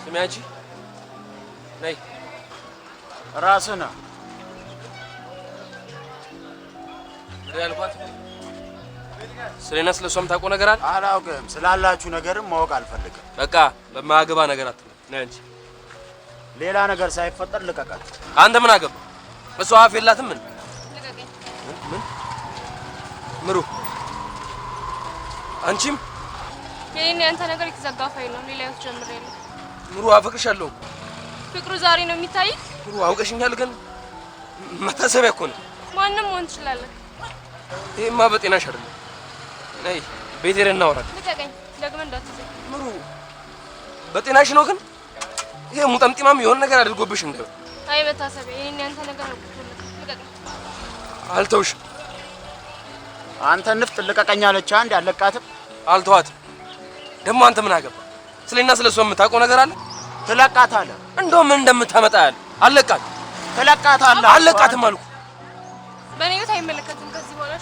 ስሚያጂ ነይ ራስና ያልኳት ስለና ስለሷም ታውቀው ነገር አለ አላውቅም። ስላላችሁ ነገርም ማወቅ አልፈልግም። በቃ በማያገባ ነገር አትበል። ነይ እንጂ ሌላ ነገር ሳይፈጠር ልቀቃት። አንተ ምን አገባ? እሷ አፍ የላትም። ምን ልቀቀኝ። ምን ምሩ አንቺም የኔ አንተ ነገር የተዘጋ ፋይል ነው። ሌላ ህይወት ጀምሬያለሁ። ምሩ አፈቅርሻለሁ። ፍቅሩ ዛሬ ነው የሚታይ። ምሩ አውቀሽኛል፣ ግን መታሰቢያ እኮ ነው። ማንንም ሆን ትችላለህ። ይሄማ በጤናሽ አይደለም። ነይ ቤት ሄደን እናወራለን። ልቀቀኝ። ደግመህ እንዳትዘኝ። ምሩ በጤናሽ ነው፣ ግን ይሄ ሙጠምጢማም የሆነ ነገር አድርጎብሽ እንደው አይ መታሰቢያ የኔ አንተ ነገር ነው። ልቀቀኝ። አልተውሽም። አንተ ንፍጥ ልቀቀኝ አለች። አንድ አለቃትም አልተዋትም። ደግሞ አንተ ምን አገባ? ስለና ስለሷ የምታውቀው ነገር አለ? ትለቃታለህ። እንደው ምን እንደምታመጣ ያለ አለቃት። ትለቃታለህ። አለቃትም አልኩ። በእኔ ቤት አይመለከትም ከዚህ በኋላ።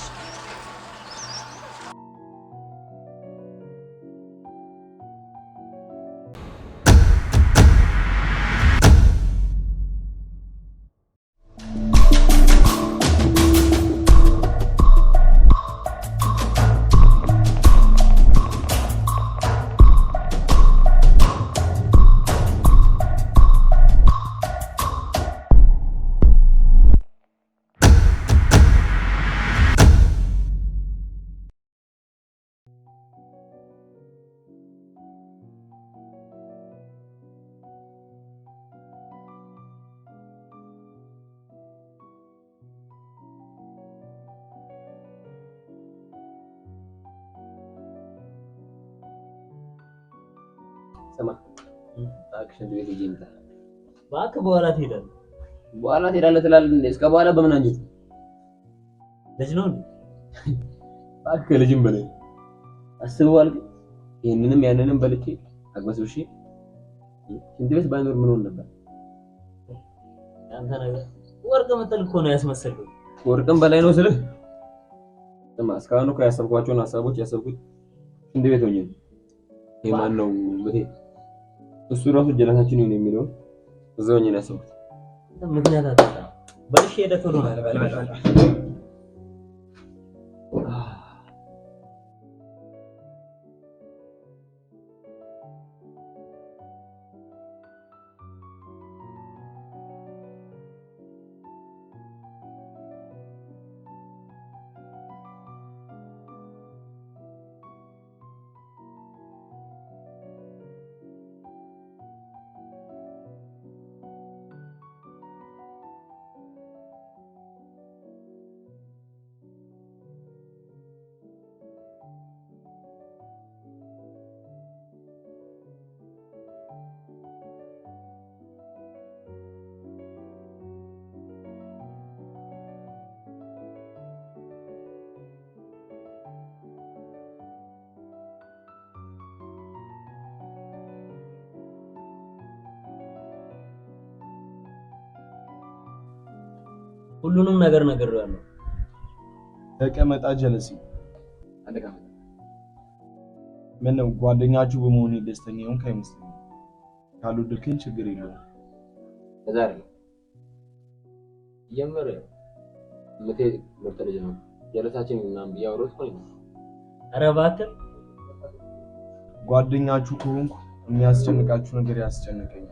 ሰማ አክሽን ቤት ይጀምታ ባክ በኋላ ትሄዳለህ። በኋላ ትሄዳለህ ትላለህ እንዴ? እስከ በኋላ በምን አንጀት ልጅ ነው እንዴ? ባክ ልጅም በለኝ አስበዋል። ይሄንንም ያንንም በልቼ አግበስብሽ ሽንት ቤት ባይኖር ምን ሆነ ነበር? አንተ ነገር ወርቅ መጥል እኮ ነው ያስመሰልከው። ወርቅም በላይ ነው ስልህ ሰማ እስካሁን እኮ ያሰብኳቸውን ሐሳቦች ያሰብኩት ሽንት ቤት ሆኜ የማን ነው በቴ እሱ ራሱ ጀለታችን ነው የሚለው እዛው ነው ያሰብኩት። ምክንያት አጣጣ በልሽ ሄደ ቶሎ ነው ሁሉንም ነገር ያለው ተቀመጣ ጀለሲ አለቃ ምን ነው ጓደኛችሁ በመሆኔ ደስተኛ ሆንክ አይመስልም። ካልወደድከኝ ችግር የለውም። ዛሬ የምር ምቴ ምርጥ ልጅ ነው። ጀለሳችን እናም ቢያወሩት ቆይ ኧረ እባክህ ጓደኛችሁ ከሆንኩ የሚያስጨንቃችሁ ነገር ያስጨንቀኛል።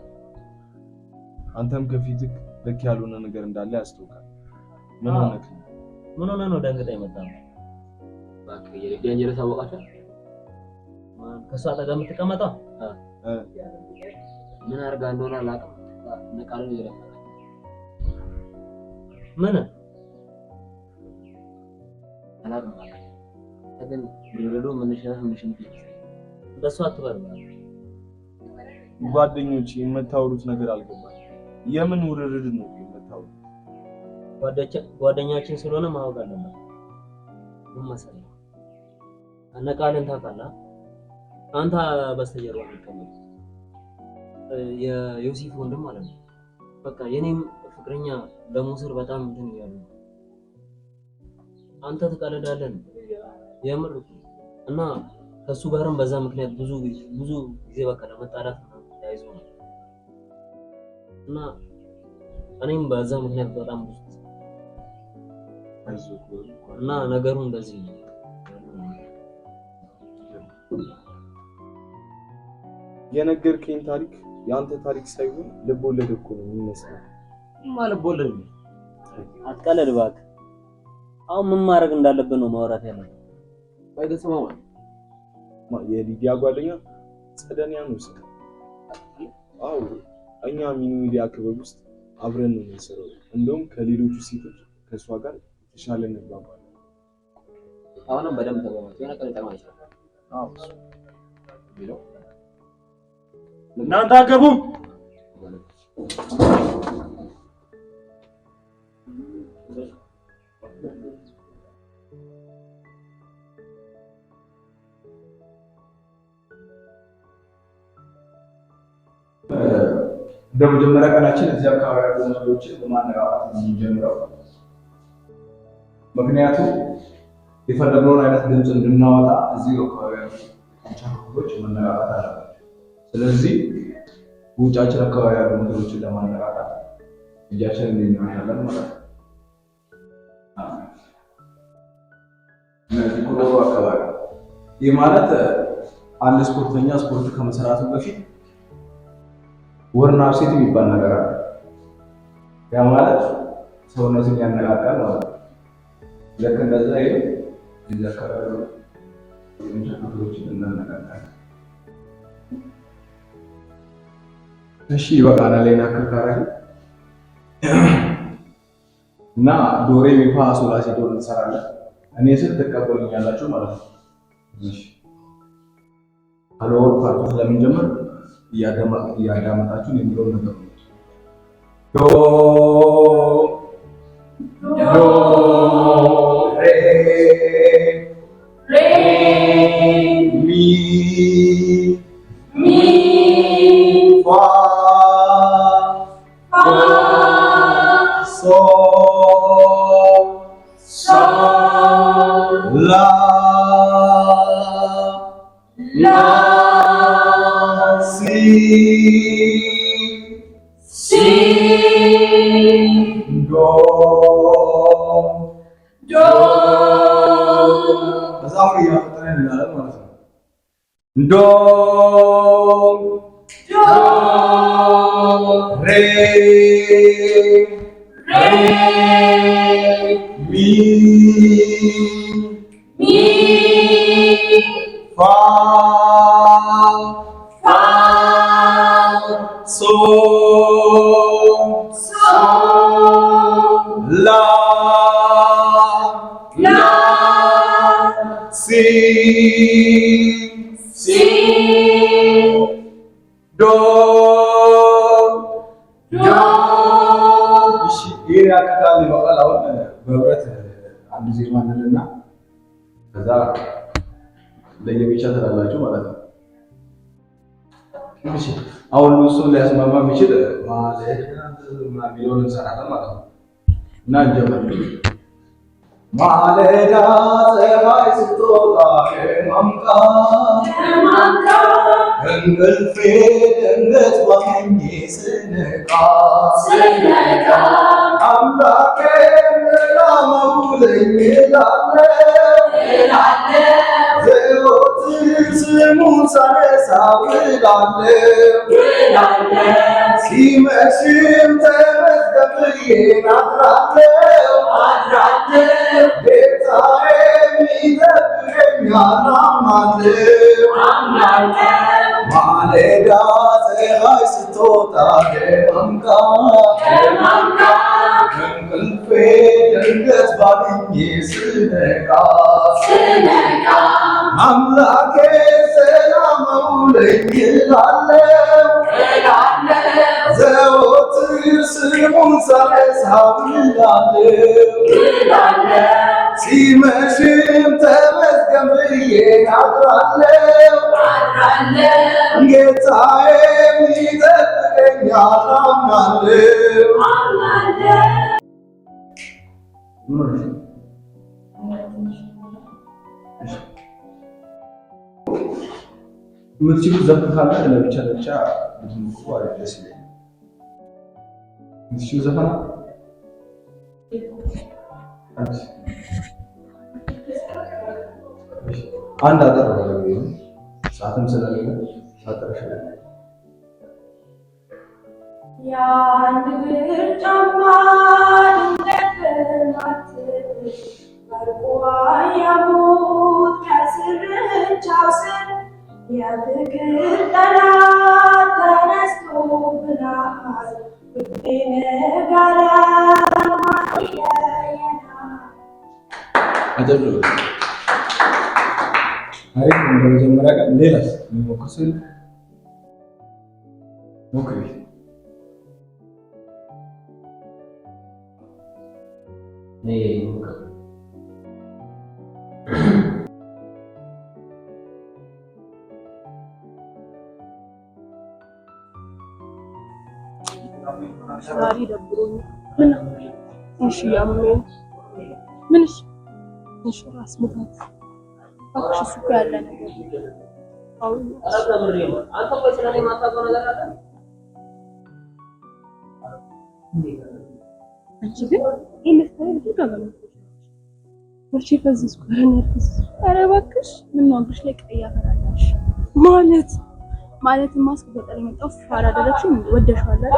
አንተም ከፊትክ ልክ ያልሆነ ነገር እንዳለ ያስተውቃል። ምን ሆነ ነው ደንግጣ የመጣው? እባክህ የልጅን ጀለሳ ወቃታ ከሷ አጠገብ የምትቀመጠው ምን አርጋ እንደሆነ አላውቅም። ነቃልን ይረፋ ምን አላውቅም። ግን ቢረዶ ምንሽን በሷ አትበል። ጓደኞቼ የምታወሩት ነገር አልገባኝ። የምን ውርርድ ነው የምታወሩት? ጓደኛችን ስለሆነ ማወቅ አለበት። ምን መሰለህ አነቃልን ታውቃለህ? አንተ በስተጀርባ ተቀመጥ የዮሴፍ ወንድም ማለት ነው። በቃ የኔም ፍቅረኛ ለሙስር በጣም እንትን ያለው አንተ ትቀለዳለህ የምር እና ከሱ ጋርም በዛ ምክንያት ብዙ ጊዜ በቃ ለመጣላት ተያይዞ ነው እና እኔም በዛ ምክንያት በጣም ብዙ እና ነገሩ እንደዚህ ነው። የነገርከኝ ታሪክ ያንተ ታሪክ ሳይሆን ልብ ወለድ እኮ ነው የሚመስለው። ልብ ወለድ ነው። አትቀለድ እባክህ። አሁን ምን ማድረግ እንዳለብን ነው ማውራት ያለብን። ባይተሰማማ የሊዲያ ጓደኛ ጸደኒያ ነው ስለ አው እኛ ሚዲያ ክበብ ውስጥ አብረን ነው የምንሰራው። እንደውም ከሌሎቹ ሴቶች ከሷ ጋር ተሻለ እንባባለን። አሁንም በደንብ ተባባሉ። የሆነ ቀን ጠማኝ አው ቢለው እናንተ አገቡ በመጀመሪያ ቀናችን እዚህ አካባቢ ያሉ ሰዎችን በማነቃቃት የምንጀምረው ምክንያቱም የፈለግነውን አይነት ድምፅ እንድናወጣ እዚህ አካባቢ ያሉ ሰዎች መነቃቃት አለባቸው። ስለዚህ ውጫችን አካባቢ ያሉ ሰዎችን ለማነቃቃት እጃችንን እንይዛለን ማለት ነው። እነዚህ ጉሮሮ አካባቢ ይህ ማለት አንድ ስፖርተኛ ስፖርት ከመስራቱ በፊት ወርና ሴት የሚባል ነገር አለ። ያ ማለት ሰውነትን ያነቃቃል ማለት ነው። ልክ እንደዛ ይሄ እዚህ አካባቢ የሚሸከፉትን እናነቃቃለን። እሺ በቃና ላይ ናከካራይ እና ዶሬ ሚፋ ሶላ ሲዶ እንሰራለን። እኔ ስል ተቀበሉኛላችሁ ማለት ነው። እሺ አሎር ፓርቱ ስለምንጀምር እያዳመጣችሁ የሚለው ነገር ነው። ዶ ዶ ሬ ሬ ሚ ሚ ፋ ፋ ሶ ሶ ላ ላ Si do do በዛው ያፈጠነ እንዳለ ማለት ነው። ዶ ዶ ሬ ሬ ሚ ሚ ፋ So, la, la, si, do, do. ይሄ አካል ይባላል። አሁን በህብረት አንድ ዜማ እንልና ከዛ ለየብቻ ትላላችሁ ማለት ነው። እሺ አሁን እሱን ሊያስማማ የሚችል ማለት ሚሊዮን እንሰራለን ማለት ነው። እና እንጀምር። ማለዳ ፀሐይ ስትወጣ ከማምቃ እንቅልፌ ድንገት ባገኝ ስነቃ አምላኬ ምናመውለኝ እላለሁ ዘወትር ስሙን ሳነሳ ውላለሁ ሲመሽም ተመስገን ብዬ አድራለሁ ጌታዬ ይጠብቀኛል አምናለሁ ማለዳ ፀሐይ ስትወጣ ከማምቃ እንቅልፌ ድንገት ባገኝ ስነቃ አምላኬ ሰላም አውለኝ እላለሁ ዘወትር ስሙን ሳነሳ ውላለሁ ሲመሽም ተመስገን ብዬ አድራለሁ ጌታዬ ይጠብቀኛል አምናለሁ የምትችሉት ዘፈን ካለ ለብቻ ብትሞክሩ አሪፍ ደስ ይለኛል። እሺ ዘፈና አንድ አጠር ነው ሰዓትም ስለሌለ ሳጠርሽ የአንድ እግር ጫማ ድንገት በማትል በርቁ ያሙት ከስርቻው ስር የፍቅር ጠላት ተነስቶብናል ውዴ ንገረን ማን ይለየናል። አጀብ አሪፍ ነው። በመጀመሪያ ቀን ሌላስ ሞክር ስል ሞክሪ ዛሬ ደብሮኛል። እሺ ያመመኝ ምንሽ እሺ ራስ ምታት እባክሽ እሱ እኮ ያለ ነገር አሁን አንተ ቆይ ስለኔ ማታውቀው ነገር አለ አንቺ ግን ይመስላል ተቀበለ ወርቺ ከዚህ ስኮረን ያርክስ ኧረ እባክሽ ምን ነው አግሽ ላይ ቀይ ያፈራላሽ ማለት ማስክ በጠር የመጣው ፋራ አደረግሽኝ ወደሽዋል አይደል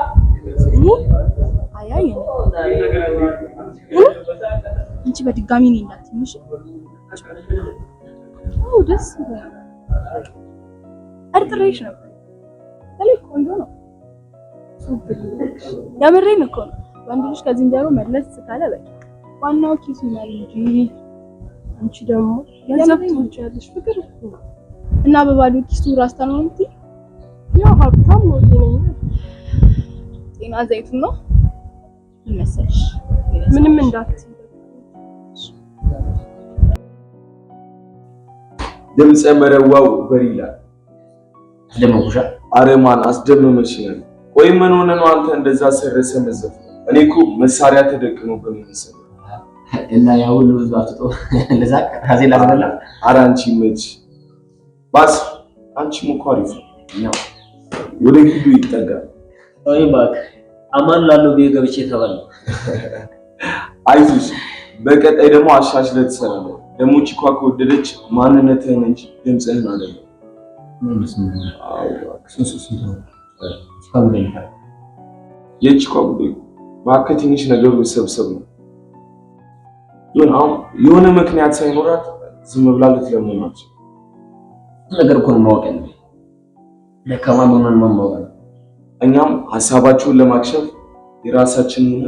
አንቺ በድጋሚ ነው እንዳትምሽ ደስ ይላል አርጥሬሽ ነበር ታዲያ ቆንጆ ነው ያመረኝ እኮ ነው ወንድ ልጅ ከዚህ እንደው መለስ ካለ በቃ ዋናው ኪሱ ነው እንጂ አንቺ ደግሞ ገንዘብ ትወጪያለሽ ፍቅር እና በባዶ ኪሱ ራስታ ነው እንዴ ያው ሀብታም ነው ጤና ዘይት ነው ምን መሰለሽ ምንም እንዳትይ ድምፀ መረዋው በሪላ አስደመምኩሻ አረማን አስደመመሽኝ። ቆይ ምን ሆነ ነው አንተ እንደዛ ሰረሰ መዘፍ? እኔ እኮ መሳሪያ ተደቅኖብኝ መሰለኝ እና ያው ሁሉ ህዝብ አጥቶ ለዛ ካዜ ላበላ ኧረ አንቺ መች ባስ አንቺ ሙኳሪፍ ነው ወደ ግዱ ይጠጋል። አይ ባክ አማን ላለው ገብቼ ተባለ። አይዞሽ በቀጣይ ደግሞ አሻሽለህ ትሰራለህ። ደግሞ ቺኳ ከወደደች ማንነትህን እንጂ ድምፅህን አይደለም። የቺኳ ጉዳይ እባክህ ትንሽ ነገሩ ይሰብሰብ ነው። የሆነ ምክንያት ሳይኖራት ዝም ብላ ልትለምናች ነገር እኮ ነው ማወቅ ያለው። ለካማ በማን ማወቅ እኛም ሐሳባችሁን ለማክሸፍ የራሳችንን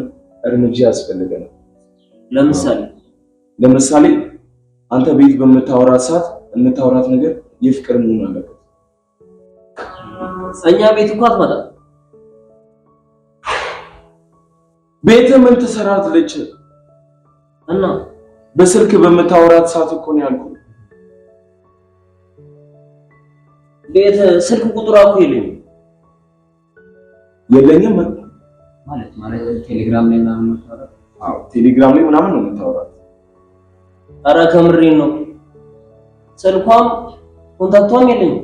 እርምጃ ያስፈልገናል። ለምሳሌ አንተ ቤት በምታወራት ሰዓት የምታወራት ነገር የፍቅር መሆን አለበት። እኛ ቤት እንኳን አትመጣም። ቤት ምን ትሰራለች? እና በስልክ በምታወራት ሰዓት እኮ ነው ያልኩት። ቤት ስልክ ቁጥሯ እኮ የለኝም ማለት ቴሌግራም ላይ ምናምን ነው። አዎ ቴሌግራም ላይ ምናምን ነው የምታወራት። ኧረ ከምሬን ነው። ስልኳም ኮንታክቷም የለኝም።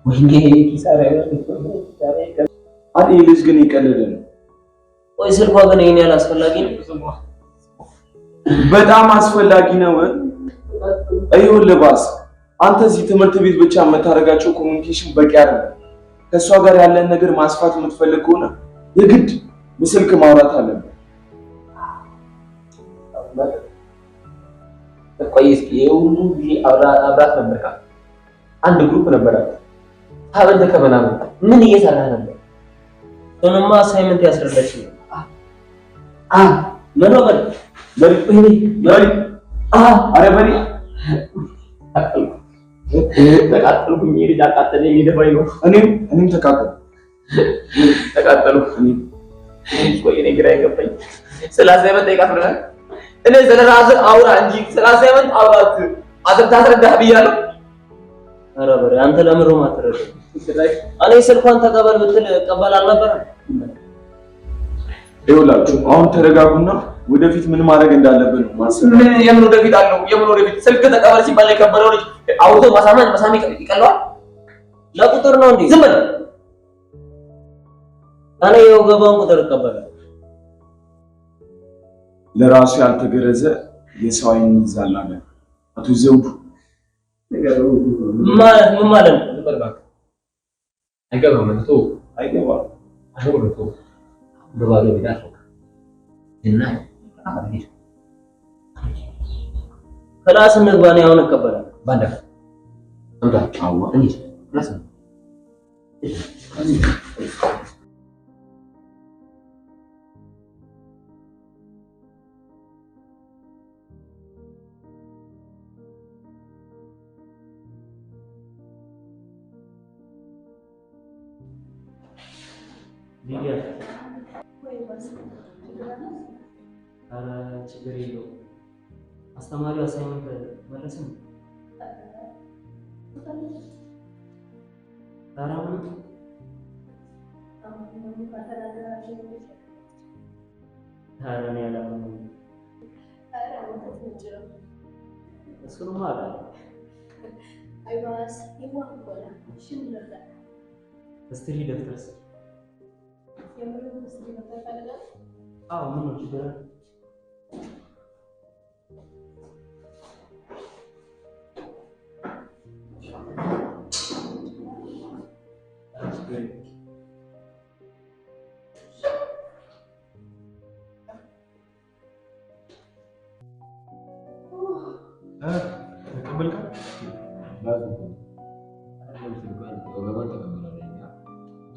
ወይኔ ኪሳራ አይ ልጅ ግን ይቀልድ ነው። ወይ ስልኳ ግን ይሄን ያህል አስፈላጊ ነው? በጣም አስፈላጊ ነው። ይኸውልህ ባስ አንተ እዚህ ትምህርት ቤት ብቻ የምታደርጋቸው ኮሙኒኬሽን በቂ አይደለም። ከሷ ጋር ያለን ነገር ማስፋት የምትፈልግ ከሆነ የግድ በስልክ ማውራት አለብን። ቆይስ የሁሉ ጊዜ አብራት ነበርካ? አንድ ግሩፕ ነበራት። ታበል ከመናምን ምን እየሰራ ነበር? እሱንማ አሳይመንት ያስረዳች ነው። ምን ነው አረ በሪ ተቃጠልኩኝ። ልጅ አቃጠለኝ። ሊደፋኝ ነው። እኔም ተቃጠልኩ። ቆይ እኔ ግራ የገባኝ ስለ አሳይመንት ጠይቃት ብለናል። እኔ ስለ ራስህ አውራ እንጂ ስለ አሳይመንት አውራት ታስረዳህ ብያለሁ። ኧረ በሬ አንተ ለምሮ ማትረዳ እኔ ስልኳን ተቀበል ብትል ቀበል አልነበረም። ይኸውላችሁ አሁን ተረጋጉና ወደፊት ምን ማድረግ እንዳለብን ማሰብ። የምን ወደፊት አለው? የምን ወደፊት? ስልክ ተቀበል ሲባል የከበረው ልጅ አውቶ ማሳመን ይቀለዋል። ለቁጥር ነው እንዴ? ዝም በል እኔ የወገባውን ቁጥር እቀበላለሁ። ለራሱ ያልተገረዘ የሰው አይን ይዛል አለ አቶ ዘውዱ። ማለት ምን ማለት ነው? አይገባም ማለት ነው። አይገባም በባዶ ቤት አልፎ እና ክላስ እንግባ ነው አሁን እቀበላለሁ። ባንዳ አምጣ አዋ እንዴ ክላስ ሊዲያ ችግር የለውም። አስተማሪው አሳይመንት መለስም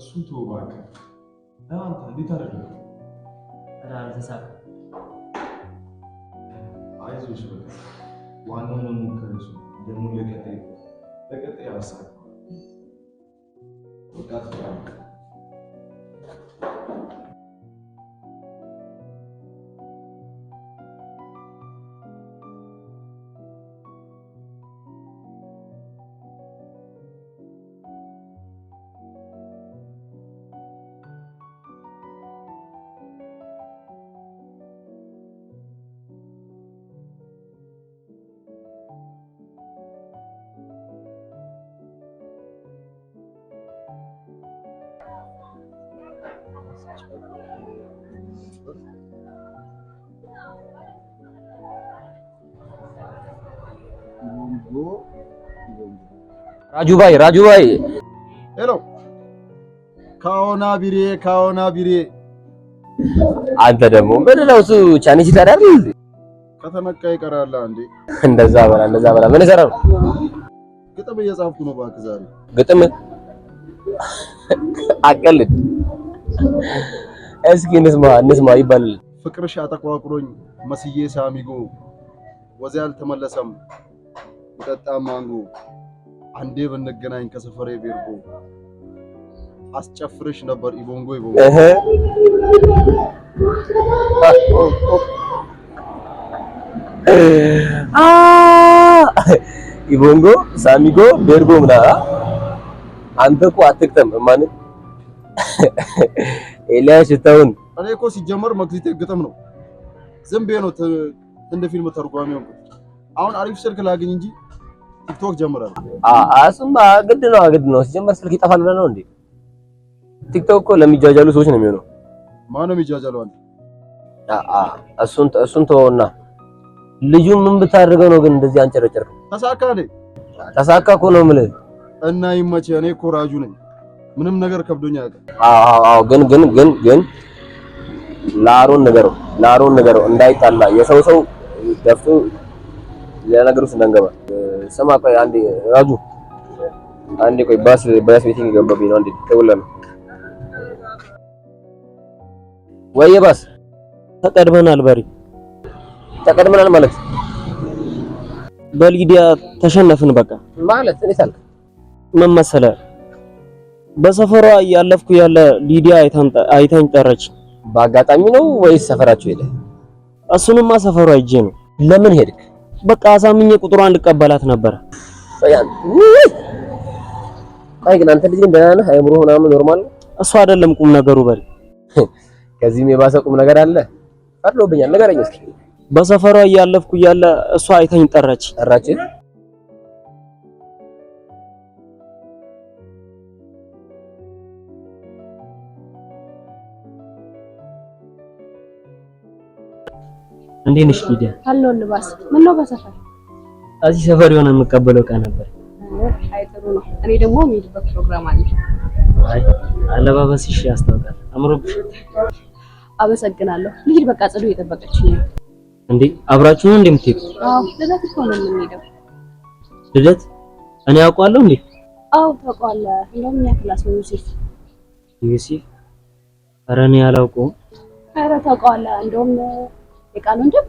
እሱን ተወው እባክህ። አንተ እንዴት አደረግህ? አይዞሽ በቃ ዋናው መሞከር እሱ ደግሞ ለቀጣይ ያሳካል። राजू भाई हेलो ካኦና ቢሬ አንተ ደግሞ ምንድን ነው እሱ ቻይኒዝ ይታዳል ከተነቃ ይቀራል እንዴ? እንደዛ በላ ምን ይሰራል? ግጥም እየጻፍኩ ነው እባክህ ዛሬ ግጥም አቀልድ እስኪ እንስማ ይባላል። ፍቅርሽ አጠቋቁሮኝ መስዬ ሳሚጎ ወዜ አልተመለሰም ይጠጣ ማንጎ አንዴ ብንገናኝ ከሰፈሬ ቤርጎ አስጨፍርሽ ነበር ኢቦንጎ ኢቦንጎ ሳሚጎ ቤርጎ ምና አንተ እኮ አትክተም ማለት ኤልያስ ተውን። እኔ እኮ ሲጀመር መክሊቴ ግጥም ነው ዝም ብዬ ነው እንደ ፊልም ተርጓሚ ነው። አሁን አሪፍ ስልክ ላግኝ እንጂ ቲክቶክ ጀምራለሁ። አስማ ግድ ነው ሲጀመር ስልክ ይጠፋል ብለህ ነው እንዴ? ቲክቶክ እኮ ለሚጃጃሉ ሰዎች ነው የሚሆነው። ማን ነው የሚጃጃለው? አንተ እሱን ተወውና ልጁ ምን ብታደርገው ነው ግን እንደዚህ አንጨረጨርከው? ተሳካ እኮ ነው የምልህ። እና ይመችህ። እኔ እኮ ራጁ ነኝ። ምንም ነገር ከብዶኛ ያውቃል። አዎ ግን ላሮን ነገረው እንዳይጣላ የሰው ደፍቶ ለነገሩ እንዳንገባ። ስማ ቆይ አንዴ ራጁ ቆይ ባስ ቤቲንግ ገባብኝ ነው አንዴ ተውላ ነው ወይ ባስ ተቀድመናል ማለት በሊዲያ ተሸነፍን በቃ ማለት እንዴት አልክ? ምን መሰለህ በሰፈሯ ያለፍኩ ያለ ሊዲያ አይታኝ ጠራች። በአጋጣሚ ነው ወይስ ሰፈራችሁ ሄደ? እሱንማ ሰፈሯ ሂጄ ነው። ለምን ሄድክ? በቃ አሳምኜ ቁጥሯን ልቀበላት ነበር። አይ ግን አንተ ልጅ ግን ደህና ነህ? አይምሮ ምናምን ኖርማል ነው? እሱ አይደለም ቁም ነገሩ በል። ከዚህም የባሰ ቁም ነገር አለ? ፈርዶብኛል። ንገረኝ እስኪ። በሰፈሯ ያለፍኩ ያለ እሷ አይታኝ ጠራች። እንዴት ነሽ ሊዲያ? አለው ልባስ ምን ነው በሰፈር እዚህ ሰፈር የሆነ የምቀበለው ዕቃ ነበር። አይ ጥሩ ነው። እኔ ደግሞ የሚሄድበት ፕሮግራም አለ። አይ አለባበስሽ ያስታውቃል። አምሮብሽ። አመሰግናለሁ። ልሂድ በቃ ጽዱ እየጠበቀችኝ ነው። እንዴ አብራችሁ ነው እንደምትሄዱ? አዎ ልደት እኮ ነው የምንሄደው። ልደት? እኔ አውቀዋለሁ እንዴ? አዎ ታውቀዋለህ። እንደውም እኛ ክላስ ነው ዮሴፍ። ዮሴፍ? ኧረ እኔ አላውቀውም። ኧረ ታውቀዋለህ። እንደውም የቃል ወንድም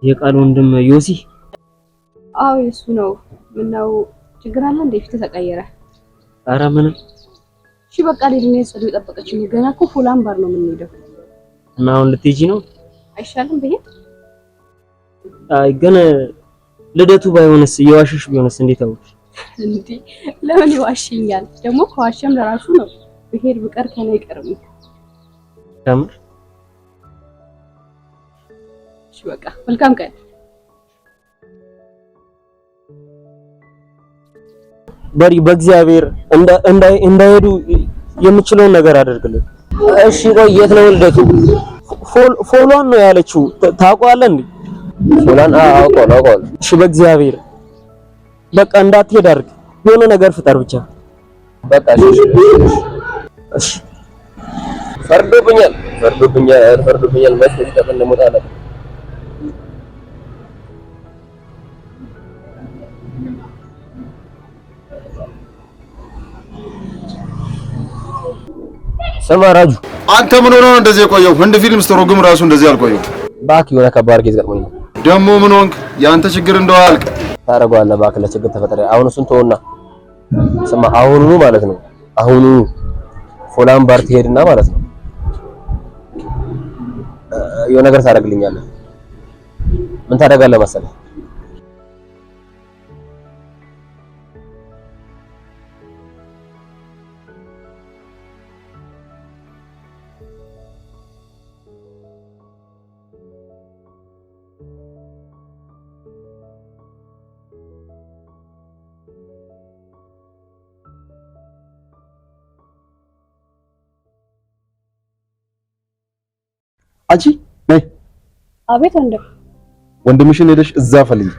የቃል ወንድም ዮሲ? አዎ የሱ ነው። ምነው ችግር አለ እንዴ? ፊት ተቀየረ? ኧረ ምንም። እሺ በቃ ልሂድ። ጽዱ እየጠበቀችኝ ነው። ገና እኮ ፉል አምባር ነው የምንሄደው። እና አሁን ልትሄጂ ነው? አይሻልም ብሄድ? አይ ግን ልደቱ ባይሆንስ የዋሽሽ ቢሆንስ እንዴት አውቅሽ? እንዴ ለምን ይዋሽኛል? ደግሞ ከዋሸም ለራሱ ነው። ብሄድ ብቀር ከኔ አይቀርም። ከምር? እሺ በቃ መልካም ቀን። በሪ በእግዚአብሔር እንዳይሄዱ የምችለውን ነገር አደርግልኝ። እሺ ቆይ የት ነው ልደቱ? ፎሎን ነው ያለችው። ታውቀዋለህ እንዴ? ፎሎን አውቀዋለሁ። እሺ በእግዚአብሔር በቃ እንዳትሄድ አድርግ። የሆነ ነገር ፍጠር ብቻ በቃ። እሺ ፈርዶብኛል መስሎኝ ተቀምጦ አለ። ስማ ራጁ፣ አንተ ምን ሆነህ ነው እንደዚህ የቆየው? ህንድ ፊልም ስትሮግም ራሱ እንደዚህ አልቆየው። እባክህ የሆነ ከባድ ኬዝ ገጥሞኝ ነው። ደግሞ ምን ሆንክ? የአንተ ችግር እንደው አያልቅ። ታደርገዋለህ እባክህ፣ ለችግር ተፈጠረ። አሁን እሱን ተወውና ስማ፣ አሁኑኑ ማለት ነው ፉል አምባር ትሄድና ማለት ነው የሆነ ነገር ታደርግልኛለህ። ምን ታደርጋለህ መሰለህ? አንቺ ነይ። አቤት ወንድም። ወንድምሽን ሄደሽ እዛ ፈልጊ።